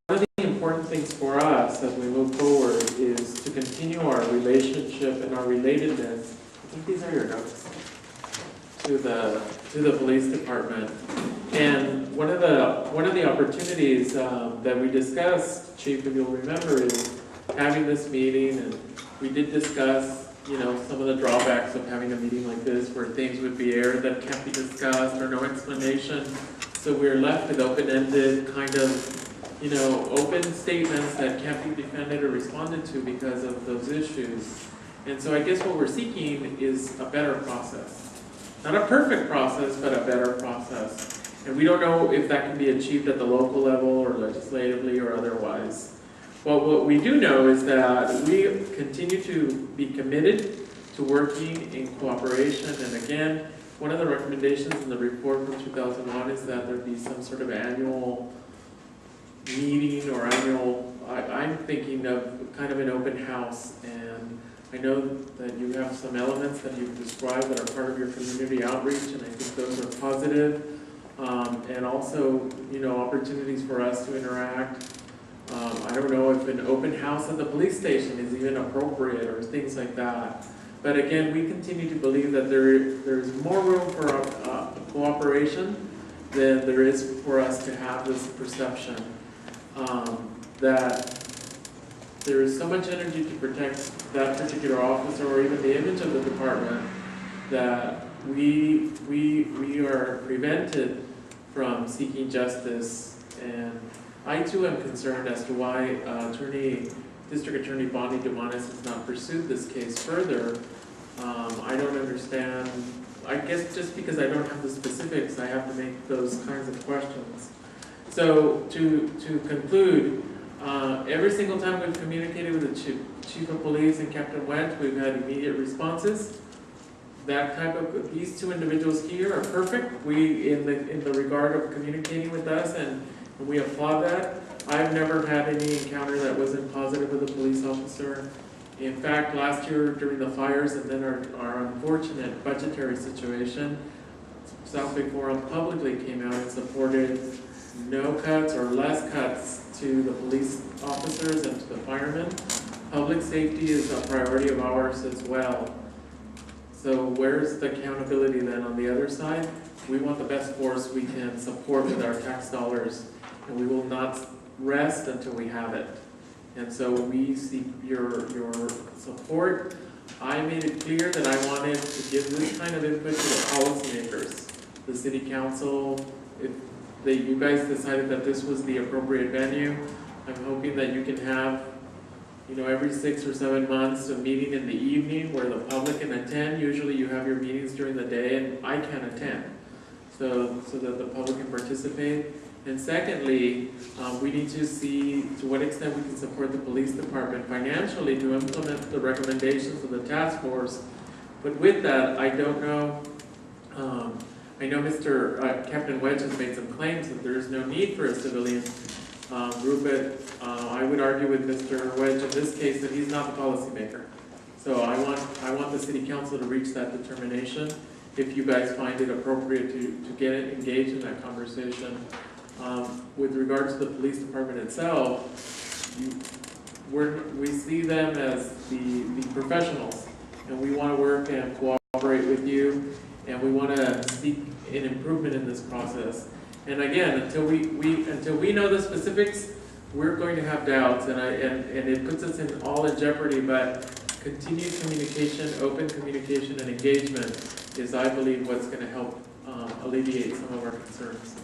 one of the important things for us as we move forward is to continue our relationship and our relatedness. I think these are your notes to the police department. And one of the opportunities that we discussed, Chief, if you'll remember, is having this meeting, and we did discuss, you know, some of the drawbacks of having a meeting like this where things would be aired that can't be discussed or no explanation. So we're left with open-ended kind of, you know, open statements that can't be defended or responded to because of those issues. And so I guess what we're seeking is a better process. Not a perfect process, but a better process. And we don't know if that can be achieved at the local level or legislatively or otherwise. But what we do know is that we continue to be committed to working in cooperation. And again, one of the recommendations in the report from 2001 is that there be some sort of annual meeting or annual, I'm thinking of kind of an open house. And I know that you have some elements that you've described that are part of your community outreach, and I think those are positive. And also, you know, opportunities for us to interact. I don't know if an open house at the police station is even appropriate or things like that. But again, we continue to believe that there's more room for cooperation than there is for us to have this perception that there is so much energy to protect that particular officer or even the image of the department that we are prevented from seeking justice. And I too am concerned as to why District Attorney Bonnie Dumanes has not pursued this case further. I don't understand. I guess just because I don't have the specifics, I have to make those kinds of questions. So to conclude, every single time we've communicated with the Chief of Police and Captain Wendt, we've had immediate responses. That type of, these two individuals here are perfect. In the regard of communicating with us, and we applaud that. I've never had any encounter that wasn't positive with a police officer. In fact, last year during the fires and then our unfortunate budgetary situation, Southbay Forum publicly came out and supported no cuts or less cuts to the police officers and to the firemen. Public safety is a priority of ours as well. So where's the accountability then on the other side? We want the best force we can support with our tax dollars, and we will not rest until we have it. And so we seek your support. I made it clear that I wanted to give this kind of input to the policymakers, the city council. If you guys decided that this was the appropriate venue, I'm hoping that you can have, you know, every 6 or 7 months a meeting in the evening where the public can attend. Usually you have your meetings during the day and I can't attend, so that the public can participate. And secondly, we need to see to what extent we can support the police department financially to implement the recommendations of the task force. But with that, I don't know, I know Captain Wedge has made some claims that there is no need for a civilian group, but I would argue with Mr. Wedge in this case that he's not the policymaker. So I want the city council to reach that determination if you guys find it appropriate to get engaged in that conversation. With regard to the police department itself, we see them as the professionals, and we want to work and cooperate with you, and we want to seek an improvement in this process. And again, until we know the specifics, we're going to have doubts, and it puts us all in jeopardy. But continued communication, open communication, and engagement is, I believe, what's going to help alleviate some of our concerns.